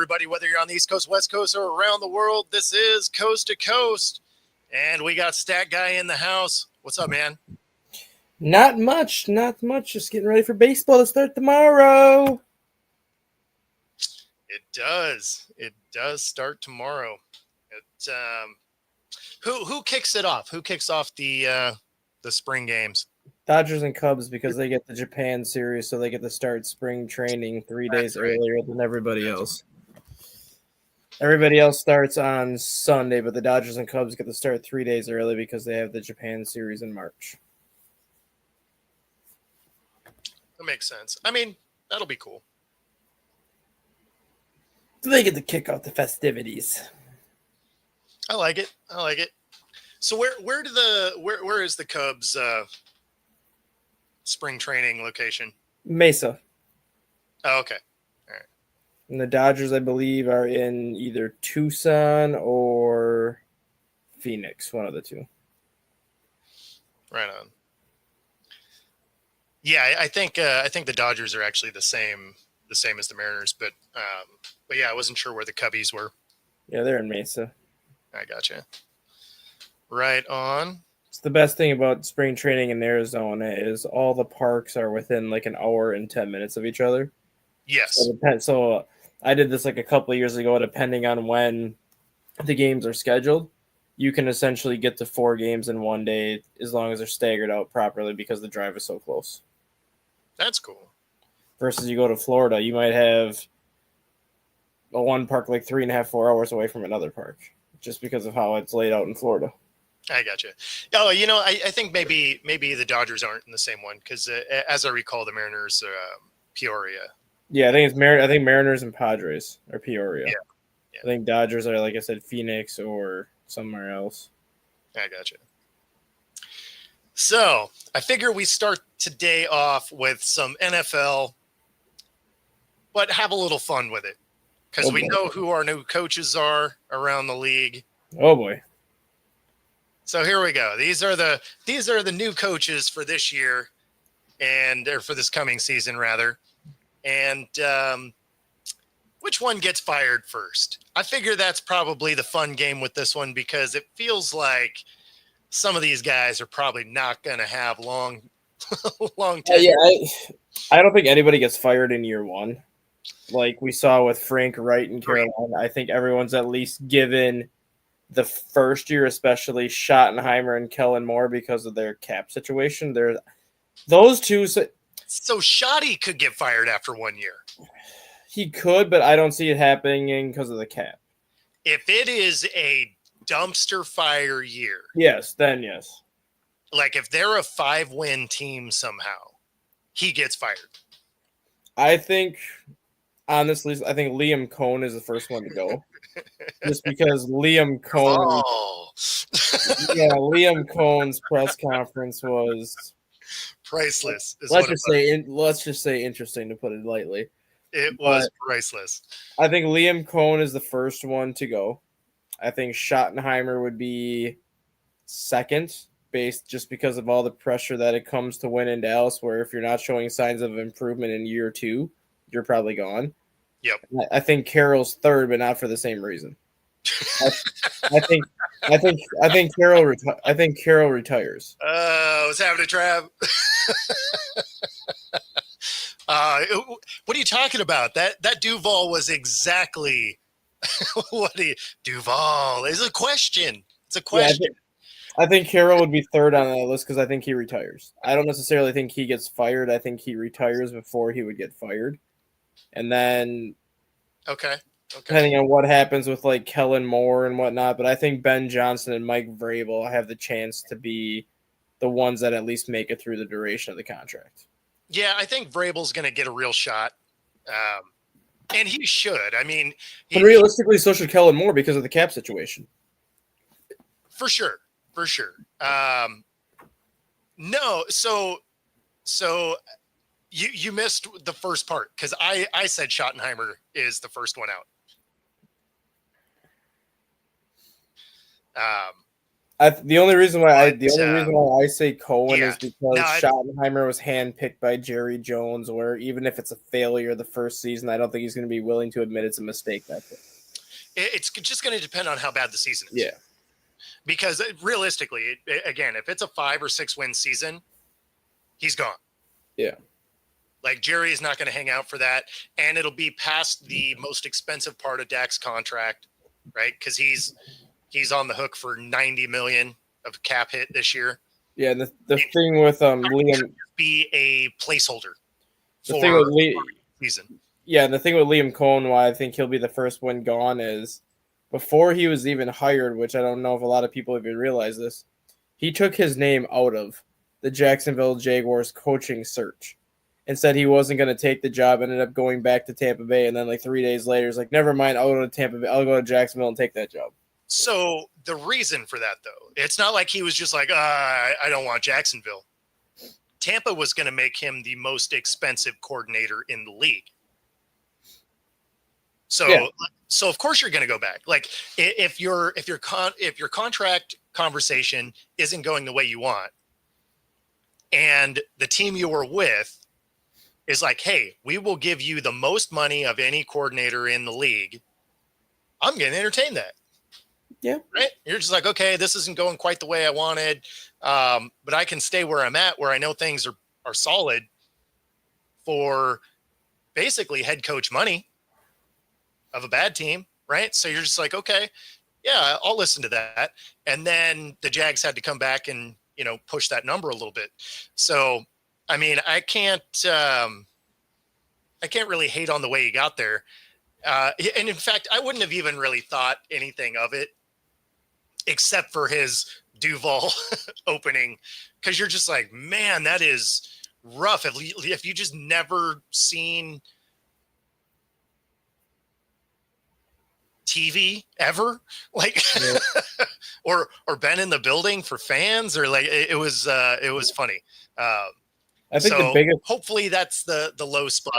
everybody, whether you're on the East Coast, West Coast, or around the world. This is Coast to Coast, and we got Stat Guy in the house. What's up, man? Not much. Just getting ready for baseball to start tomorrow. It does start tomorrow. Who kicks it off? Who kicks off the spring games? Dodgers and Cubs, because they get the Japan series, so they get to start spring training 3 days earlier than everybody else. Everybody else starts on Sunday, but the Dodgers and Cubs get to start 3 days early because they have the Japan series in March. That makes sense. I mean, that'll be cool. So they get to kick off the festivities. I like it. So where is the Cubs spring training location? Mesa. Oh, okay. All right. And the Dodgers, I believe, are in either Tucson or Phoenix, one of the two. Right on. Yeah, I think the Dodgers are actually the same as the Mariners, but yeah, I wasn't sure where the Cubbies were. Yeah, they're in Mesa. I gotcha. Right on. It's the best thing about spring training in Arizona is all the parks are within like an hour and 10 minutes of each other. Yes. So I did this like a couple of years ago. Depending on when the games are scheduled, you can essentially get to 4 games in one day as long as they're staggered out properly because the drive is so close. That's cool. Versus you go to Florida, you might have one park like 3.5, 4 hours away from another park just because of how it's laid out in Florida. I gotcha. Oh, I think maybe the Dodgers aren't in the same one because as I recall, the Mariners Peoria. Yeah, I think I think Mariners and Padres are Peoria. Yeah. I think Dodgers are, like I said, Phoenix or somewhere else. I gotcha. So I figure we start today off with some NFL, but have a little fun with it because we know who our new coaches are around the league. Oh boy. So here we go. These are the new coaches for this year or for this coming season rather. And which one gets fired first? I figure that's probably the fun game with this one because it feels like some of these guys are probably not going to have long tenure. Yeah, I don't think anybody gets fired in year one. Like we saw with Frank Wright in Carolina, I think everyone's at least given the first year, especially Schottenheimer and Kellen Moore, because of their cap situation. Those two. So Schotty could get fired after 1 year. He could, but I don't see it happening because of the cap. If it is a dumpster fire year. Yes, then yes. Like if they're a 5-win team somehow, he gets fired. I think, honestly, Liam Cohn is the first one to go. Just because Liam Cohn, Liam Cohn's press conference was priceless. Let's just say interesting, to put it lightly. It was priceless. I think Liam Cohn is the first one to go. I think Schottenheimer would be second, based just because of all the pressure that it comes to win in Dallas. Where if you're not showing signs of improvement in year 2, you're probably gone. Yep. I think Carroll's third, but not for the same reason. I think Carroll retires. What's happening, Trav? What are you talking about? That Duval was exactly Duval is a question. It's a question. Yeah, I think Carroll would be third on that list because I think he retires. I don't necessarily think he gets fired. I think he retires before he would get fired. And then, okay, depending on what happens with like Kellen Moore and whatnot, but I think Ben Johnson and Mike Vrabel have the chance to be the ones that at least make it through the duration of the contract. Yeah, I think Vrabel's going to get a real shot, and he should. I mean, but realistically, so should Kellen Moore because of the cap situation. For sure. No, so you missed the first part because I said Schottenheimer is the first one out. The only reason why I say Cohen yeah. is because No, Schottenheimer was handpicked by Jerry Jones, where even if it's a failure the first season, I don't think he's going to be willing to admit it's a mistake that day. it's just going to depend on how bad the season is. Yeah. Because realistically, again, if it's a 5 or 6 win season, he's gone. Yeah. Like Jerry is not going to hang out for that, and it'll be past the most expensive part of Dak's contract, right? Because he's on the hook for $90 million of cap hit this year. Yeah, and the thing with Liam be a placeholder the thing with season. Yeah, and the thing with Liam Cohen, why I think he'll be the first one gone, is before he was even hired, which I don't know if a lot of people even realize this, he took his name out of the Jacksonville Jaguars coaching search and said he wasn't going to take the job, ended up going back to Tampa Bay, and then like 3 days later, he's like, never mind, I'll go to Tampa Bay, I'll go to Jacksonville and take that job. So the reason for that, though, it's not like he was just like, I don't want Jacksonville. Tampa was going to make him the most expensive coordinator in the league. So, yeah. So of course you're going to go back. Like if your contract conversation isn't going the way you want, and the team you were with is like, hey, we will give you the most money of any coordinator in the league, I'm going to entertain that. Yeah. Right. You're just like, okay, this isn't going quite the way I wanted. But I can stay where I'm at, where I know things are solid for basically head coach money of a bad team. Right. So you're just like, okay, yeah, I'll listen to that. And then the Jags had to come back and, push that number a little bit. So, I mean, I can't really hate on the way he got there. And in fact, I wouldn't have even really thought anything of it except for his Duval opening. Cause you're just like, man, that is rough. If you just never seen TV ever, like, yeah. or been in the building for fans, or like it was funny. I think the biggest, hopefully that's the low spot.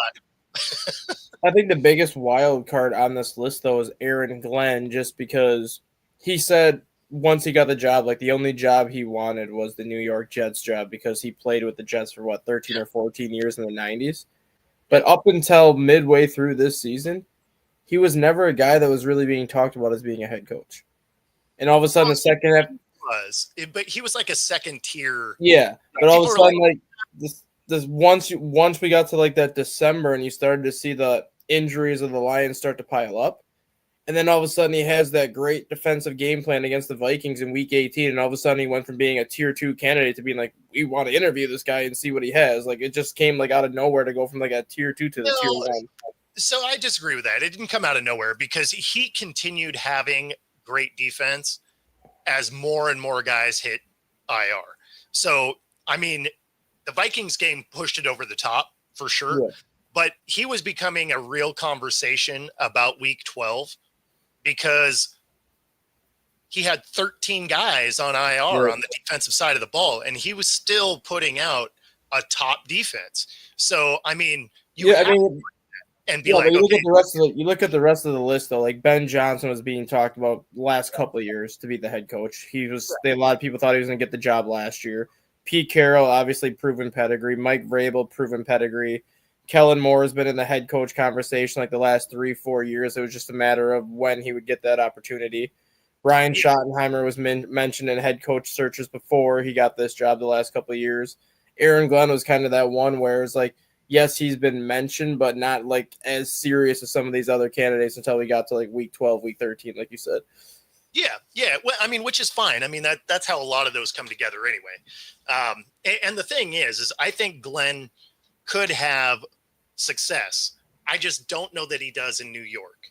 I think the biggest wild card on this list though is Aaron Glenn, just because he said once he got the job, like the only job he wanted was the New York Jets job because he played with the Jets for 13 or 14 years in the 90s. But up until midway through this season, he was never a guy that was really being talked about as being a head coach. And all of a sudden, the second half but he was like a second tier. Yeah, but all of a sudden, like this once we got to like that December, and you started to see the injuries of the Lions start to pile up, and then all of a sudden he has that great defensive game plan against the Vikings in Week 18, and all of a sudden he went from being a tier 2 candidate to being like, we want to interview this guy and see what he has. Like it just came like out of nowhere to go from like a tier 2 to the tier 1. So I disagree with that. It didn't come out of nowhere because he continued having great defense as more and more guys hit IR. So, I mean, the Vikings game pushed it over the top for sure, but he was becoming a real conversation about Week 12 because he had 13 guys on IR on the defensive side of the ball, and he was still putting out a top defense. So, I mean, and be like, you look at the rest of the list though. Like Ben Johnson was being talked about last couple of years to be the head coach. A lot of people thought he was going to get the job last year. Pete Carroll, obviously proven pedigree. Mike Vrabel, proven pedigree. Kellen Moore has been in the head coach conversation like the last 3-4 years. It was just a matter of when he would get that opportunity. Brian Schottenheimer was mentioned in head coach searches before he got this job the last couple of years. Aaron Glenn was kind of that one where it's like, yes, he's been mentioned, but not like as serious as some of these other candidates until we got to like week 12, week 13, like you said. Yeah. Well, I mean, which is fine. I mean, that's how a lot of those come together anyway. And the thing is I think Glenn could have success. I just don't know that he does in New York.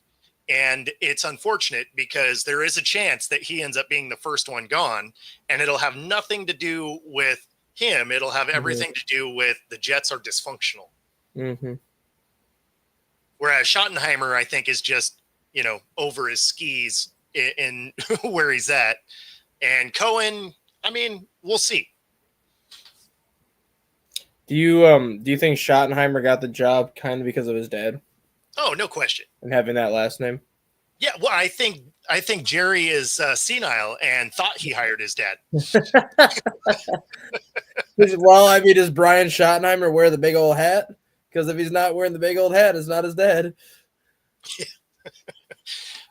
And it's unfortunate because there is a chance that he ends up being the first one gone, and it'll have nothing to do with him. It'll have everything to do with the Jets are dysfunctional. Mm-hmm. Whereas Schottenheimer, I think, is just, over his skis in where he's at. And Cohen, I mean, we'll see. Do you think Schottenheimer got the job kind of because of his dad? Oh, no question. And having that last name? Yeah, well, I think Jerry is senile and thought he hired his dad. Well, I mean, does Brian Schottenheimer wear the big old hat? Because if he's not wearing the big old hat, it's not his dad.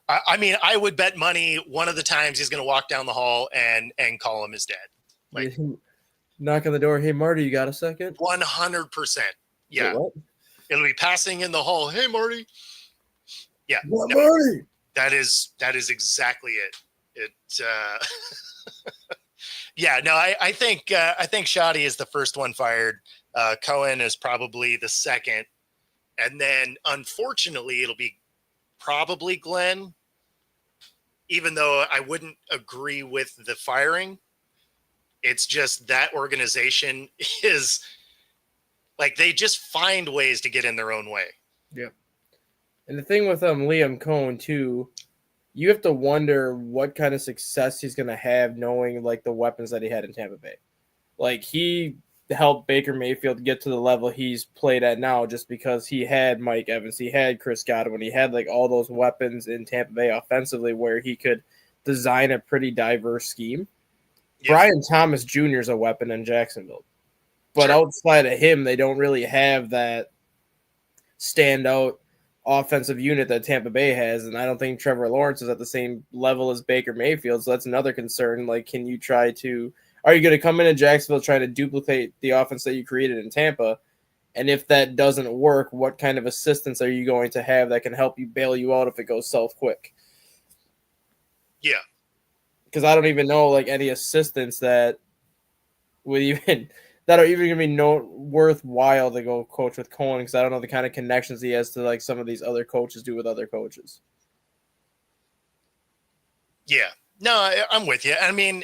I mean, I would bet money one of the times he's going to walk down the hall and call him his dad. Like, knock on the door. Hey, Marty, you got a second? 100%. Yeah. Wait, what? It'll be passing in the hall. Hey, Marty. Yeah. What, No, Marty? that is exactly it. It. Yeah. No, I think Shoddy is the first one fired. Cohen is probably the second, and then unfortunately it'll be probably Glenn. Even though I wouldn't agree with the firing, it's just that organization is like they just find ways to get in their own way. Yep. And the thing with Liam Cohen too, you have to wonder what kind of success he's going to have knowing like the weapons that he had in Tampa Bay. Like he helped Baker Mayfield get to the level he's played at now just because he had Mike Evans, he had Chris Godwin, he had like all those weapons in Tampa Bay offensively where he could design a pretty diverse scheme. Yeah. Brian Thomas Jr. is a weapon in Jacksonville. But sure. Outside of him, they don't really have that standout offensive unit that Tampa Bay has, and I don't think Trevor Lawrence is at the same level as Baker Mayfield, so that's another concern. Like, are you going to come in Jacksonville trying to duplicate the offense that you created in Tampa? And if that doesn't work, what kind of assistance are you going to have that can help you bail you out if it goes south quick? Yeah. Because I don't even know, like, any assistants that would even – that are even going to be worthwhile to go coach with Cohen because I don't know the kind of connections he has to like some of these other coaches do with other coaches. Yeah, no, I'm with you. I mean,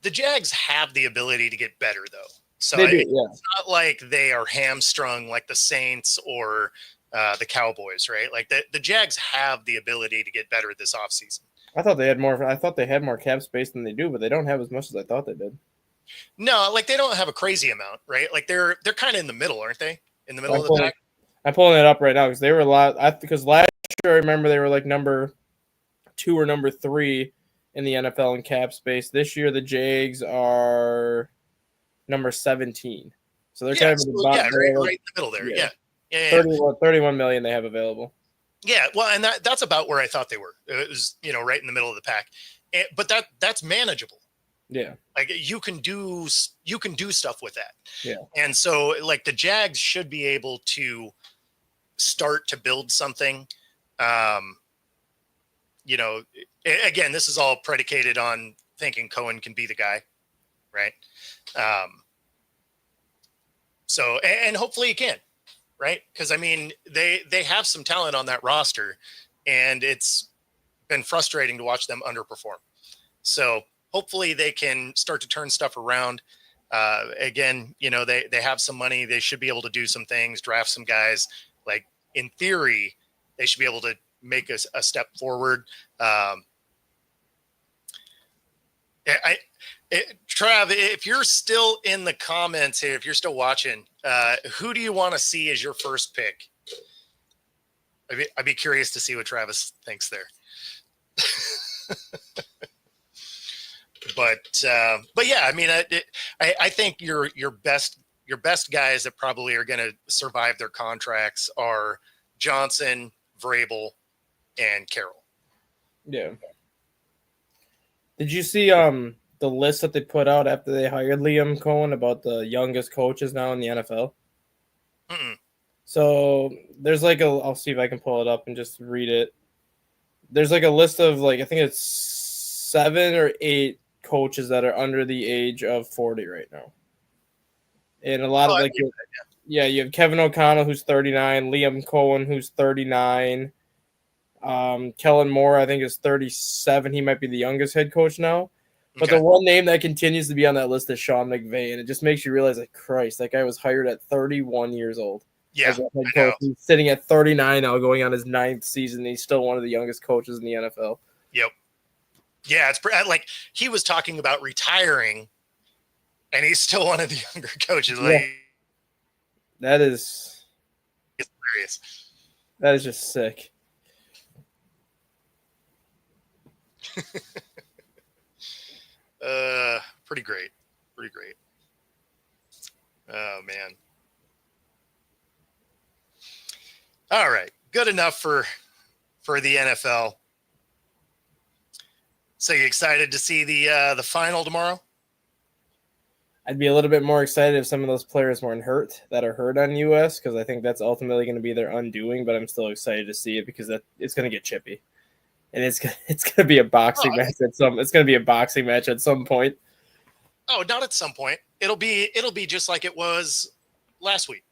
the Jags have the ability to get better though. So it's not like they are hamstrung like the Saints or the Cowboys, right? Like the Jags have the ability to get better this offseason. I thought they had more cap space than they do, but they don't have as much as I thought they did. No, like they don't have a crazy amount, right? Like they're kind of in the middle, aren't they? In the middle of the pack. I'm pulling it up right now because they were a lot. Because last year I remember they were like number 2 or number 3 in the NFL in cap space. This year the Jags are number 17, so they're kind of right in the middle there. Yeah. 31 million they have available. Yeah, well, and that's about where I thought they were. It was right in the middle of the pack, but that's manageable. Yeah. Like you can do stuff with that. Yeah. And so like the Jags should be able to start to build something. Again, this is all predicated on thinking Cohen can be the guy. Right. So, and hopefully he can, right? Cause I mean, they have some talent on that roster and it's been frustrating to watch them underperform. So, hopefully they can start to turn stuff around. Again, they have some money. They should be able to do some things, draft some guys. Like in theory, they should be able to make a step forward. Trav, if you're still in the comments here, if you're still watching, who do you want to see as your first pick? I'd be curious to see what Travis thinks there. But yeah, I mean, I think your best guys that probably are going to survive their contracts are Johnson, Vrabel, and Carroll. Yeah. Did you see the list that they put out after they hired Liam Cohen about the youngest coaches now in the NFL? Mm-mm. So there's like I'll see if I can pull it up and just read it. There's like a list of like I think it's 7 or 8 coaches that are under the age of 40 right now. And a lot of like, you have Kevin O'Connell, who's 39, Liam Cohen, who's 39. Kellen Moore, I think, is 37. He might be the youngest head coach now. But the one name that continues to be on that list is Sean McVay. And it just makes you realize, like, Christ, that guy was hired at 31 years old. Yeah. As a head coach. He's sitting at 39 now, going on his 9th season. He's still one of the youngest coaches in the NFL. Yep. Yeah, it's like he was talking about retiring, and he's still one of the younger coaches. Like, that is hilarious. That is just sick. Pretty great. Pretty great. Oh, man. All right. Good enough for the NFL. So you excited to see the final tomorrow? I'd be a little bit more excited if some of those players weren't hurt that are hurt on US, because I think that's ultimately going to be their undoing. But I'm still excited to see it because it's going to get chippy, and it's going to be a boxing match at some. It's going to be a boxing match at some point. Oh, not at some point. It'll be just like it was last week.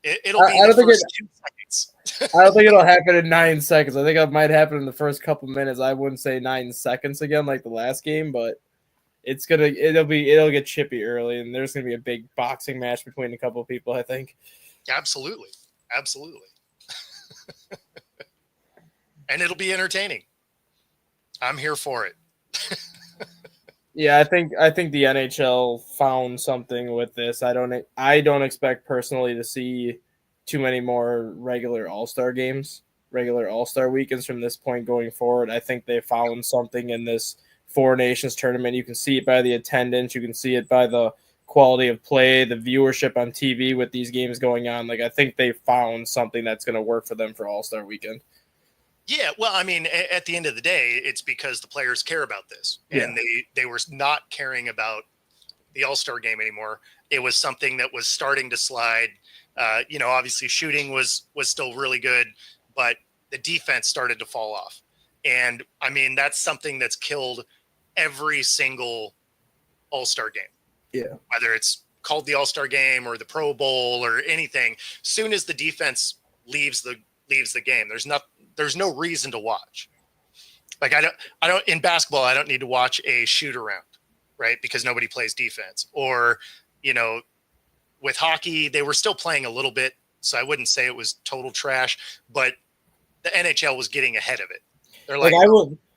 It'll be the first 2 seconds. I don't think it'll happen in 9 seconds. I think it might happen in the first couple minutes. I wouldn't say 9 seconds again like the last game, but it'll get chippy early, and there's gonna be a big boxing match between a couple of people, I think. Absolutely. And it'll be entertaining. I'm here for it. Yeah, I think the NHL found something with this. I don't expect personally to see too many more regular All-Star games, regular All-Star weekends from this point going forward. I think they found something in this Four Nations tournament. You can see it by the attendance. You can see it by the quality of play, the viewership on TV with these games going on. Like, I think they found something that's going to work for them for All-Star weekend. Yeah, well, I mean, at the end of the day, it's because the players care about this, and they were not caring about the All-Star game anymore. It was something that was starting to slide. Obviously shooting was still really good, but the defense started to fall off. And I mean, that's something that's killed every single All-Star game. Yeah. Whether it's called the All-Star game or the Pro Bowl or anything, soon as the defense leaves the game, there's no reason to watch. Like I don't in basketball, I don't need to watch a shoot around, right? Because nobody plays defense. Or, with hockey, they were still playing a little bit, so I wouldn't say it was total trash, but the NHL was getting ahead of it. They're like,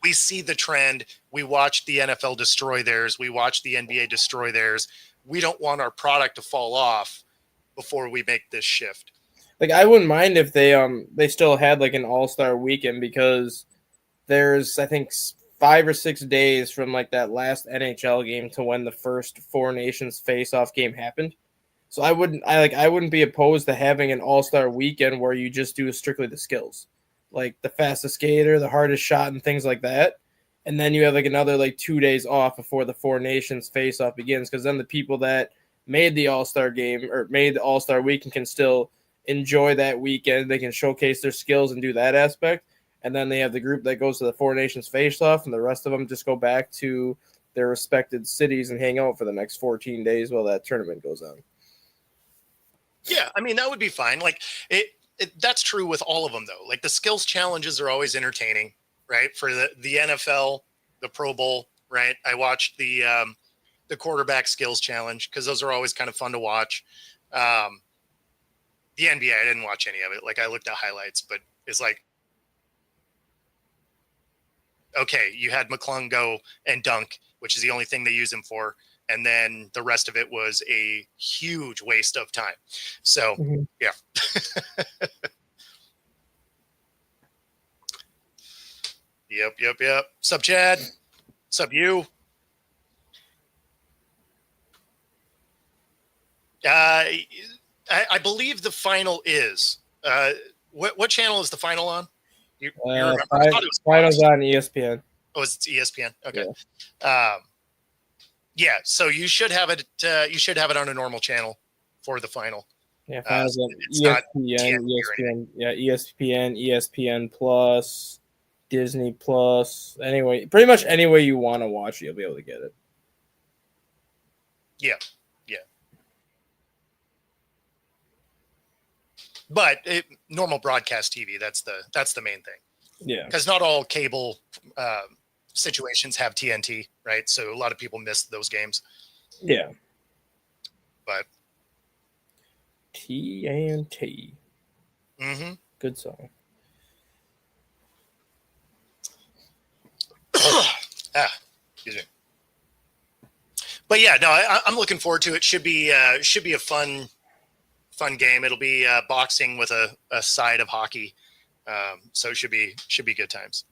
we see the trend. We watch the NFL destroy theirs. We watch the NBA destroy theirs. We don't want our product to fall off before we make this shift. Like, I wouldn't mind if they still had like an All-Star weekend, because there's, I think, 5 or 6 days from like that last NHL game to when the first Four Nations face-off game happened. So I wouldn't be opposed to having an All-Star weekend where you just do strictly the skills, like the fastest skater, the hardest shot, and things like that. And then you have like another like 2 days off before the Four Nations face-off begins, because then the people that made the All-Star game or made the All-Star weekend can still enjoy that weekend. They can showcase their skills and do that aspect. And then they have the group that goes to the Four Nations face-off, and the rest of them just go back to their respected cities and hang out for the next 14 days while that tournament goes on. Yeah, I mean, that would be fine. Like that's true with all of them, though. Like the skills challenges are always entertaining, right? For the NFL, the Pro Bowl, right? I watched the quarterback skills challenge because those are always kind of fun to watch. The NBA, I didn't watch any of it. Like I looked at highlights, but it's like, okay, you had McClung go and dunk, which is the only thing they use him for. And then the rest of it was a huge waste of time. So, yeah. Yep. Sup, Chad? Sup, you? I believe the final is. What channel is the final on? You remember? I thought it was finals on ESPN. Oh, it's ESPN. Okay. Yeah. So you should have it. You should have it on a normal channel for the final. Yeah, finals on ESPN. Yeah, ESPN, ESPN Plus, Disney Plus. Anyway, pretty much any way you want to watch, you'll be able to get it. Yeah. But normal broadcast TV, that's the main thing. Yeah. Because not all cable situations have TNT, right? So a lot of people miss those games. Yeah. But TNT. Mm-hmm. Good song. Excuse me. But yeah, no, I'm looking forward to it. Should be a fun game. It'll be boxing with a side of hockey, so it should be good times.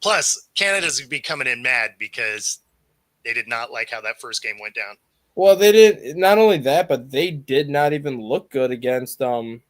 Plus, Canada's be coming in mad because they did not like how that first game went down. Well, they did not only that, but they did not even look good against Finland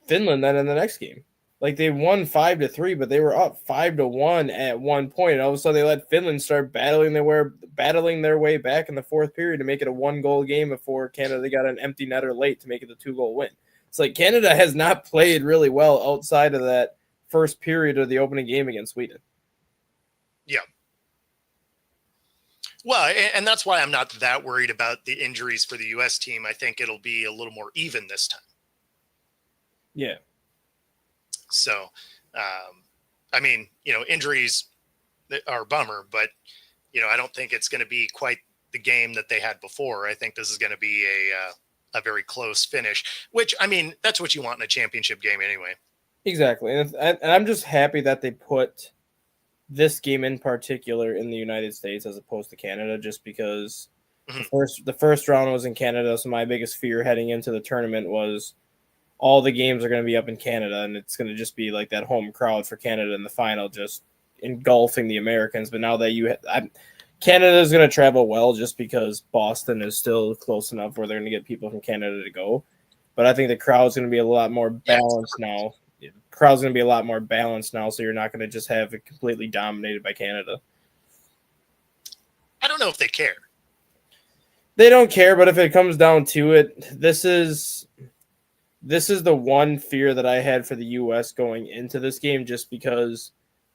then in the next game. Like they won 5-3, but they were up 5-1 at one point. And all of a sudden, they let Finland start battling their way back in the fourth period to make it a 1-goal game before Canada got an empty netter late to make it a 2-goal win. It's like Canada has not played really well outside of that first period of the opening game against Sweden. Yeah. Well, and that's why I'm not that worried about the injuries for the U.S. team. I think it'll be a little more even this time. Yeah. So, I mean, injuries are a bummer, but, I don't think it's going to be quite the game that they had before. I think this is going to be a very close finish, which, I mean, that's what you want in a championship game anyway. Exactly. And I'm just happy that they put this game in particular in the United States as opposed to Canada, just because the first round was in Canada. So my biggest fear heading into the tournament was all the games are going to be up in Canada, and it's going to just be like that home crowd for Canada in the final, just engulfing the Americans. But now that Canada is going to travel well, just because Boston is still close enough where they're going to get people from Canada to go. But I think the crowd's going to be a lot more balanced now. The crowd's going to be a lot more balanced now, so you're not going to just have it completely dominated by Canada. I don't know if they care. They don't care, but if it comes down to it, this is the one fear that I had for the U.S. going into this game, just because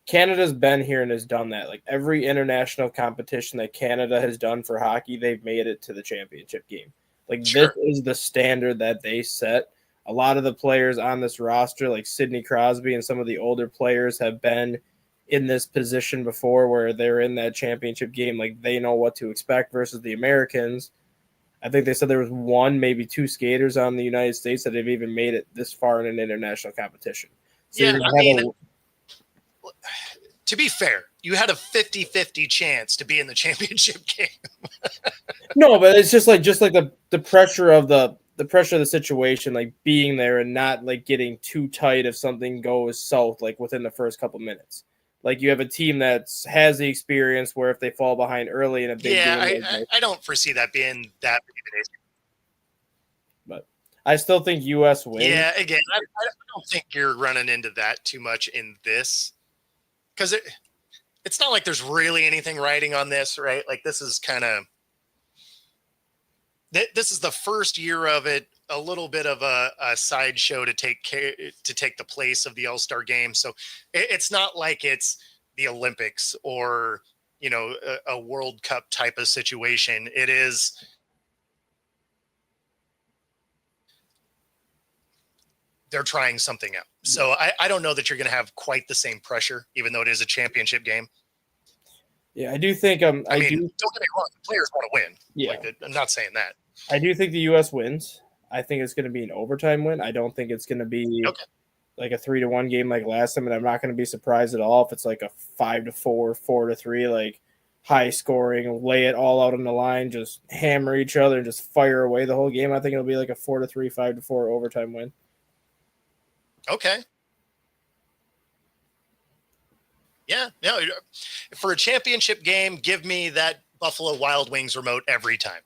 Canada's been here and has done that. Like every international competition that Canada has done for hockey, they've made it to the championship game. Like This is the standard that they set. A lot of the players on this roster, like Sidney Crosby and some of the older players, have been in this position before where they're in that championship game. Like they know what to expect versus the Americans. I think they said there was one, maybe two skaters on the United States that have even made it this far in an international competition. So yeah, to be fair, you had a 50-50 chance to be in the championship game. No, but it's just like the pressure of the pressure of the situation, like being there and not like getting too tight if something goes south, like within the first couple minutes. Like you have a team that has the experience where if they fall behind early in a big game, I don't foresee that being that big of an issue. But I still think U.S. wins. Yeah, again, I don't think you're running into that too much in this, because it's not like there's really anything riding on this, right? Like this is the first year of it, a little bit of a sideshow to take the place of the All-Star game. So it's not like it's the Olympics or, a World Cup type of situation. It is, they're trying something out. So I don't know that you're going to have quite the same pressure, even though it is a championship game. Yeah, I do think don't get me wrong, the players want to win. Yeah. I'm not saying that. I do think the U.S. wins. I think it's going to be an overtime win. I don't think it's going to be like a 3-1 game like last time, and I'm not going to be surprised at all if it's like a 5-4, 4-3, like high scoring, lay it all out on the line, just hammer each other, and just fire away the whole game. I think it'll be like a 4-3, 5-4 overtime win. Okay. Yeah, no, for a championship game, give me that Buffalo Wild Wings remote every time.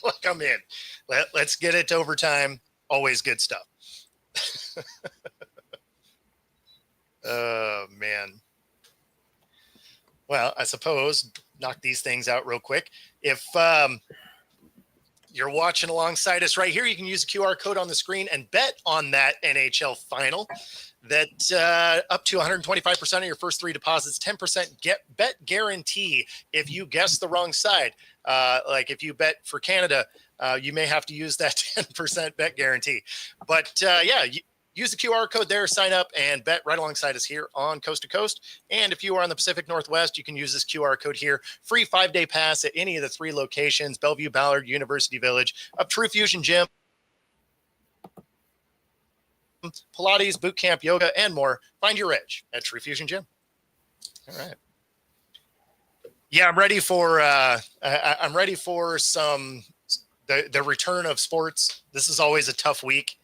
Like I'm in. Let's get it to overtime. Always good stuff. Oh, man. Well, I suppose knock these things out real quick. If you're watching alongside us right here, you can use the QR code on the screen and bet on that NHL final. That up to 125% of your first three deposits, 10% bet guarantee if you guess the wrong side. Like if you bet for Canada, you may have to use that 10% bet guarantee. But use the QR code there, sign up, and bet right alongside us here on Coast to Coast. And if you are on the Pacific Northwest, you can use this QR code here. Free 5-day pass at any of the 3 locations: Bellevue, Ballard, University Village, up True Fusion Gym, Pilates, boot camp, yoga, and more. Find your edge at True Fusion Gym. All right. Yeah, I'm ready for some the return of sports. This is always a tough week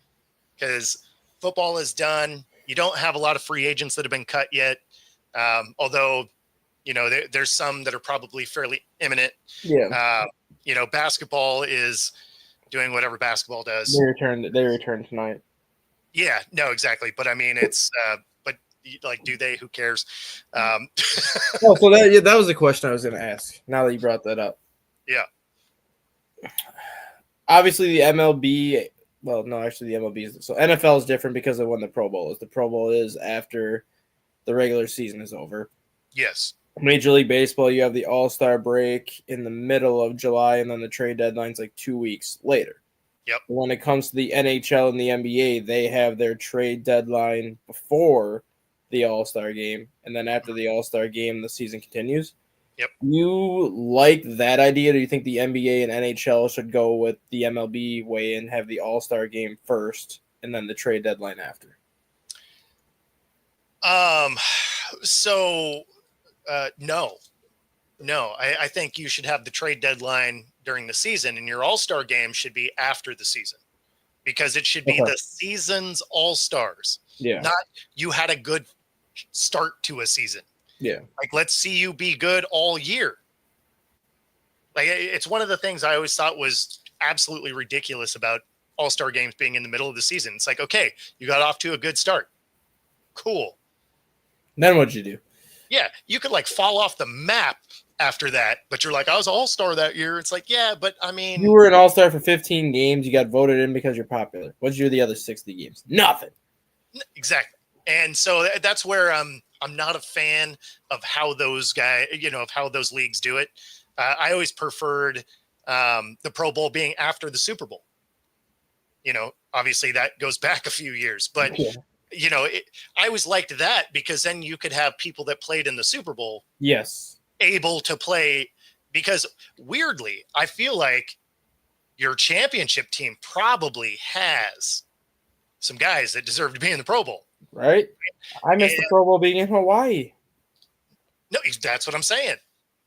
because football is done. You don't have a lot of free agents that have been cut yet. Although, there's some that are probably fairly imminent. Yeah, Basketball is doing whatever basketball does. they returned tonight. Yeah, no, exactly. But I mean, it's but like, do they? Who cares? Oh, so that was the question I was going to ask. Now that you brought that up, Yeah. Obviously the MLB. Well, no, actually the MLB is so NFL is different because of when the Pro Bowl is. The Pro Bowl is after the regular season is over. Yes. Major League Baseball, you have the All-Star break in the middle of July, and then the trade deadline's like 2 weeks later. Yep. When it comes to the NHL and the NBA, they have their trade deadline before the All-Star game, and then after the All-Star game, the season continues. Yep. You like that idea? Do you think the NBA and NHL should go with the MLB way and have the All-Star game first, and then the trade deadline after? No, I think you should have the trade deadline during the season, and your All-Star game should be after the season, because it should be the season's All-Stars. Yeah. Not you had a good start to a season. Yeah. Like, let's see you be good all year. Like, it's one of the things I always thought was absolutely ridiculous about All-Star games being in the middle of the season. It's like, okay, you got off to a good start. Cool. Then what'd you do? Yeah, you could like fall off the map after that, but you're like, I was All-Star that year. It's like, yeah, but I mean, you were an All-Star for 15 games. You got voted in because you're popular. What'd you do the other 60 games? Nothing. Exactly. And so that's where I'm not a fan of how those guys, of how those leagues do it. I always preferred the Pro Bowl being after the Super Bowl. Obviously that goes back a few years, but Yeah. I always liked that because then you could have people that played in the Super Bowl Yes. able to play, because weirdly, I feel like your championship team probably has some guys that deserve to be in the Pro Bowl. Right? I missed the Pro Bowl being in Hawaii. No, that's what I'm saying.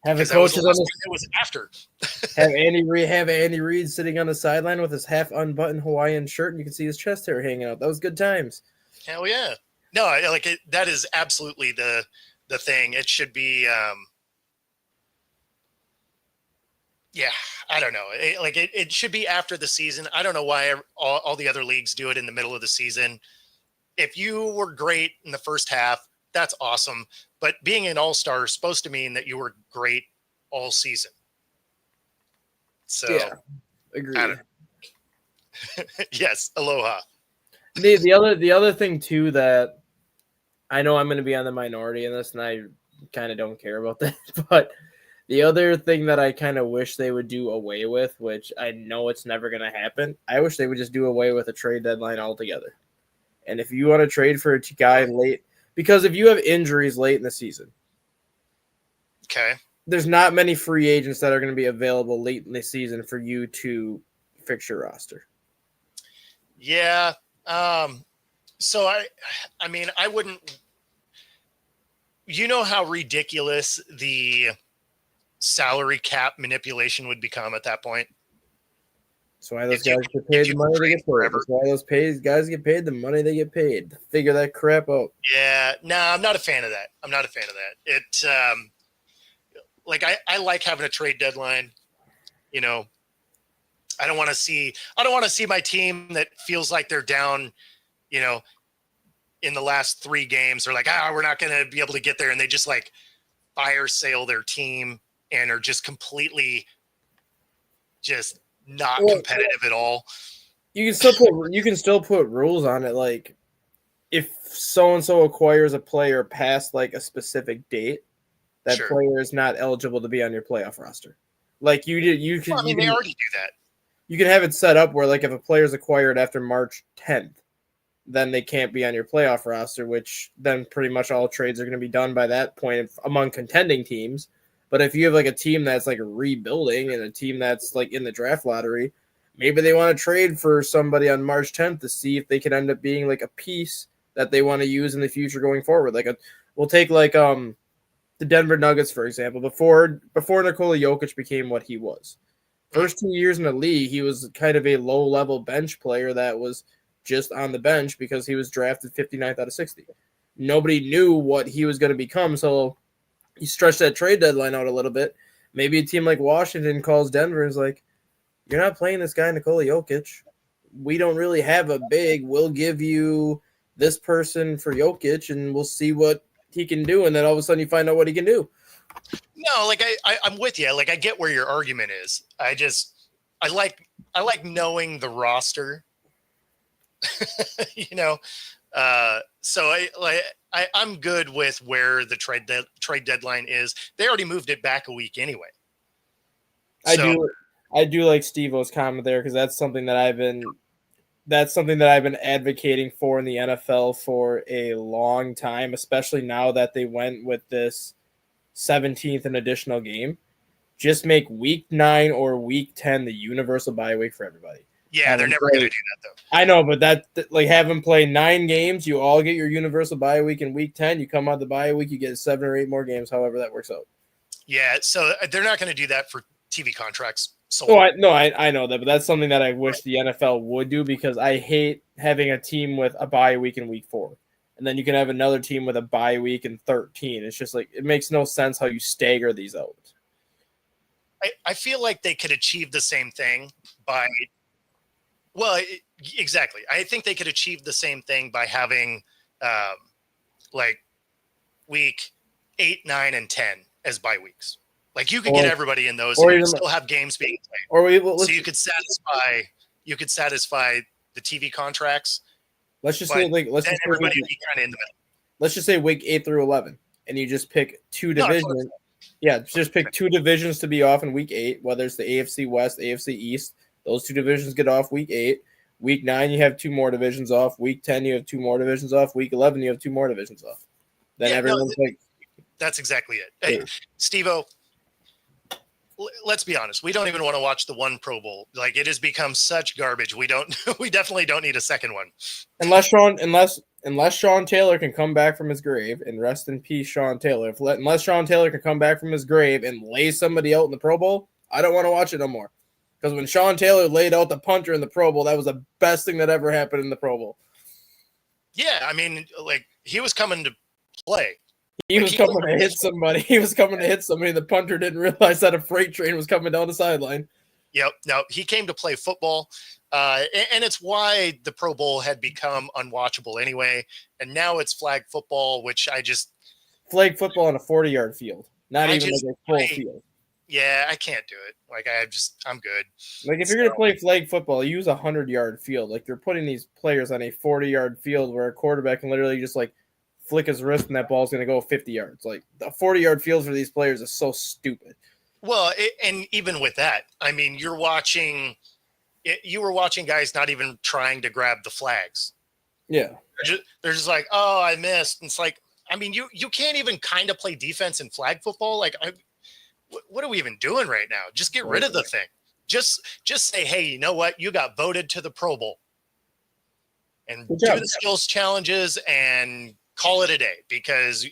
Having Because that was coaches the on last the thing that was after. have Andy Reid sitting on the sideline with his half unbuttoned Hawaiian shirt, and you can see his chest hair hanging out. That was good times. Hell yeah. No, like it, that is absolutely the thing. It should be yeah, I don't know. It should be after the season. I don't know why all the other leagues do it in the middle of the season. If you were great in the first half, that's awesome. But being an all-star is supposed to mean that you were great all season. So, Yeah, agreed. Yes, aloha. The other thing too that I know I'm going to be on the minority in this, and I kind of don't care about that, but the other thing that I kind of wish they would do away with, which I know it's never going to happen, I wish they would just do away with a trade deadline altogether. And if you want to trade for a guy late, because if you have injuries late in the season, okay, there's not many free agents that are going to be available late in the season for you to fix your roster. Yeah. So I mean, I wouldn't. You know how ridiculous the salary cap manipulation would become at that point. That's why those guys get paid the money they get paid. That's why those guys get paid the money they get paid. Figure that crap out. Yeah, no, I'm not a fan of that. It like I like having a trade deadline. I don't want to see my team that feels like they're down, in the last 3 games. They're like, we're not going to be able to get there, and they just like fire sale their team and are just completely just not competitive at all. You can still put rules on it, like if so and so acquires a player past like a specific date, that player is not eligible to be on your playoff roster. Like they already do that. You can have it set up where like if a player is acquired after March 10th, then they can't be on your playoff roster, which then pretty much all trades are going to be done by that point among contending teams. But if you have like a team that's like rebuilding and a team that's like in the draft lottery, maybe they want to trade for somebody on March 10th to see if they can end up being like a piece that they want to use in the future going forward. We'll take like the Denver Nuggets, for example, before Nikola Jokic became what he was. First 2 years in the league, he was kind of a low-level bench player that was just on the bench because he was drafted 59th out of 60. nobody knew what he was going to become. So he stretched that trade deadline out a little bit. Maybe a team like Washington calls Denver and is like, you're not playing this guy, Nikola Jokic. We don't really have a big. We'll give you this person for Jokic, and we'll see what he can do. And then all of a sudden you find out what he can do. No, like I'm with you. Like I get where your argument is. I like knowing the roster. You know, so I'm good with where the trade deadline is. They already moved it back a week anyway. I do like Steve-O's comment there because that's something that I've been advocating for in the NFL for a long time, especially now that they went with this 17th and additional game. Just make week 9 or week 10 the universal bye week for everybody. Yeah, they're never going to do that though. I know, but that like have them play 9 games. You all get your universal bye week in week 10. You come out the bye week, you get 7 or 8 more games. However that works out. Yeah, so they're not going to do that for TV contracts. Oh, I know that, but that's something that I wish the NFL would do because I hate having a team with a bye week in week 4. And then you can have another team with a bye week in 13. It's just like it makes no sense how you stagger these out. I feel like they could achieve the same thing by exactly. I think they could achieve the same thing by having like week 8, 9, and 10 as bye weeks. Like you could get everybody in those, and you still have games being played. So you could satisfy the TV contracts. Let's just say let's just everybody be kind of in the middle. Let's just say week 8 through 11, and you just pick 2 divisions. Just pick 2 divisions to be off in week 8, whether it's the AFC West, AFC East. Those 2 divisions get off week 8. Week 9, you have 2 more divisions off. Week 10, you have 2 more divisions off. Week 11, you have 2 more divisions off. Then everyone's that's exactly it. Hey, Steve-O, let's be honest. We don't even want to watch the one Pro Bowl. Like it has become such garbage. We definitely don't need a second one. Unless Sean Taylor can come back from his grave, and rest in peace, Sean Taylor. Unless Sean Taylor can come back from his grave and lay somebody out in the Pro Bowl, I don't want to watch it no more. Because when Sean Taylor laid out the punter in the Pro Bowl, that was the best thing that ever happened in the Pro Bowl. Yeah, I mean, like he was coming to play. He was coming to hit somebody. The punter didn't realize that a freight train was coming down the sideline. Yep. No, he came to play football. And it's why the Pro Bowl had become unwatchable anyway. And now it's flag football, which flag football on a 40-yard field, not even like a full field. Yeah, I can't do it. Like I'm good. Like if you're going to play flag football, use a 100-yard field. Like you're putting these players on a 40-yard field where a quarterback can literally just like flick his wrist and that ball's going to go 50 yards. Like the 40-yard field for these players is so stupid. Well, and even with that, I mean, you were watching guys not even trying to grab the flags. Yeah. They're just like, oh, I missed. And it's like, I mean, you can't even kind of play defense in flag football. Like, what are we even doing right now? Just get rid of the thing. Just say, hey, you know what? You got voted to the Pro Bowl. And do the skills challenges and call it a day, because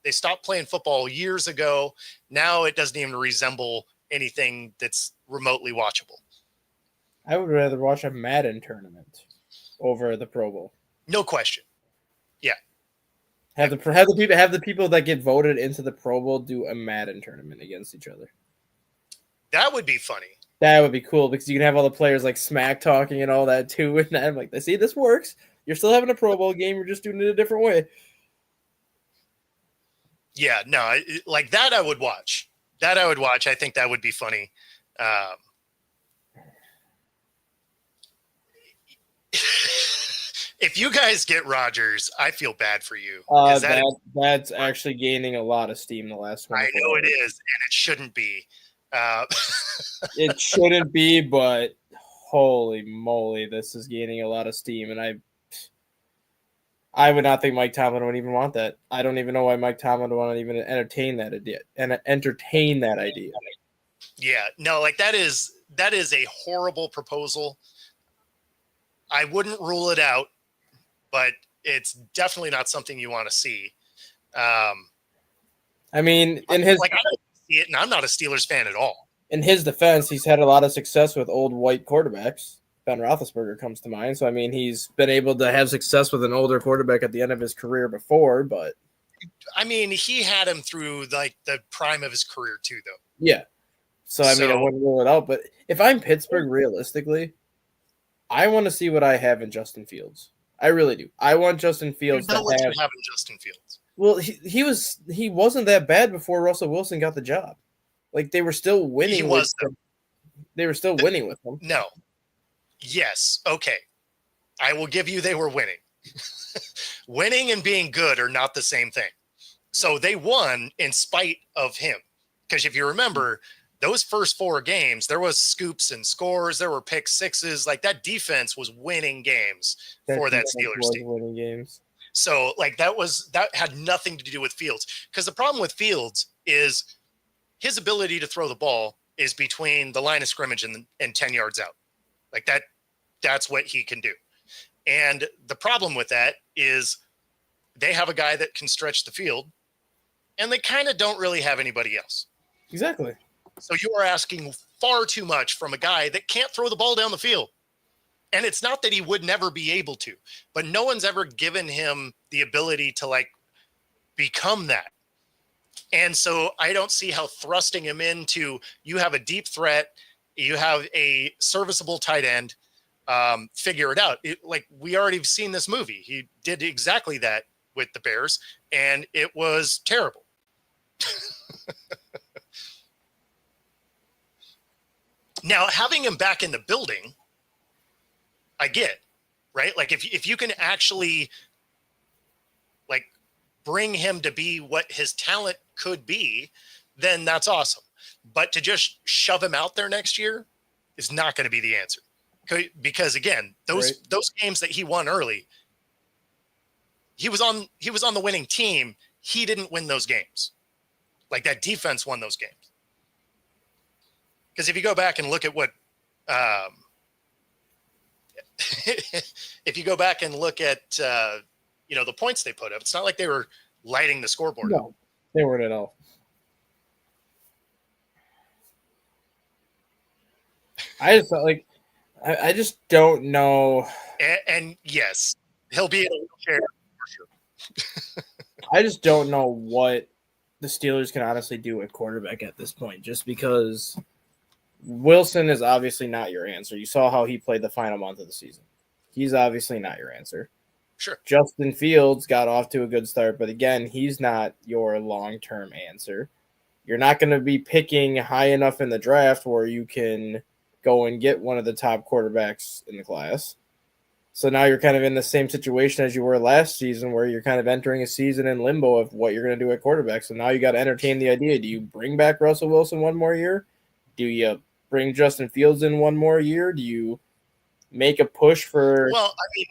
they stopped playing football years ago. Now it doesn't even resemble anything that's remotely watchable. I would rather watch a Madden tournament over the Pro Bowl. No question. Yeah. Have the people that get voted into the Pro Bowl do a Madden tournament against each other. That would be funny. That would be cool because you can have all the players like smack talking and all that too. And I'm like, see, this works. You're still having a Pro Bowl game. You're just doing it a different way. Yeah, no, like that I would watch. I think that would be funny. If you guys get Rodgers, I feel bad for you. That's actually gaining a lot of steam the last one. I know it is, and it shouldn't be. It shouldn't be, but holy moly, this is gaining a lot of steam, and I would not think Mike Tomlin would even want that. I don't even know why Mike Tomlin would want to even entertain that idea. Yeah, no, like that is a horrible proposal. I wouldn't rule it out, but it's definitely not something you want to see. I mean, I don't see it, and I'm not a Steelers fan at all. In his defense, he's had a lot of success with old white quarterbacks. Ben Roethlisberger comes to mind. So, I mean, he's been able to have success with an older quarterback at the end of his career before, but I mean, he had him through like the prime of his career too, though. yeah. So, I mean, I So wouldn't rule it out. But if I'm Pittsburgh, realistically, I want to see what I have in Justin Fields. I really do. I want Justin you Fields to know what have. you have in Justin Fields. Well, he wasn't that bad before Russell Wilson got the job. Like they were still winning. He was, though. They were still winning with him. No. Yes. Okay. I will give you they were winning. Winning and being good are not the same thing. So they won in spite of him. Because if you remember, those first 4 games, there was scoops and scores. There were pick sixes. Like that defense was winning games for that Steelers team. Winning games. So like that had nothing to do with Fields. Because the problem with Fields is his ability to throw the ball is between the line of scrimmage and 10 yards out. Like that's what he can do. And the problem with that is they have a guy that can stretch the field and they kind of don't really have anybody else. Exactly. So you are asking far too much from a guy that can't throw the ball down the field. And it's not that he would never be able to, but no one's ever given him the ability to like become that. And so I don't see how thrusting him into, you have a deep threat, you have a serviceable tight end, figure it out. Like we already have seen this movie. He did exactly that with the Bears and it was terrible. Now, having him back in the building, I get, right? Like if you can actually like bring him to be what his talent could be, then that's awesome. But to just shove him out there next year is not going to be the answer. Because again, those games that he won early, he was on the winning team. He didn't win those games. Like that defense won those games. Because if you go back and look at what, if you go back and look at, the points they put up, it's not like they were lighting the scoreboard. No, they weren't at all. I just don't know. And yes, he'll be in a wheelchair for sure. I just don't know what the Steelers can honestly do at quarterback at this point, just because Wilson is obviously not your answer. You saw how he played the final month of the season. He's obviously not your answer. Sure. Justin Fields got off to a good start, but again, he's not your long-term answer. You're not going to be picking high enough in the draft where you can go and get one of the top quarterbacks in the class. So now you're kind of in the same situation as you were last season where you're kind of entering a season in limbo of what you're going to do at quarterback. So now you got to entertain the idea. Do you bring back Russell Wilson one more year? Do you bring Justin Fields in one more year? Do you make a push for... Well, I mean,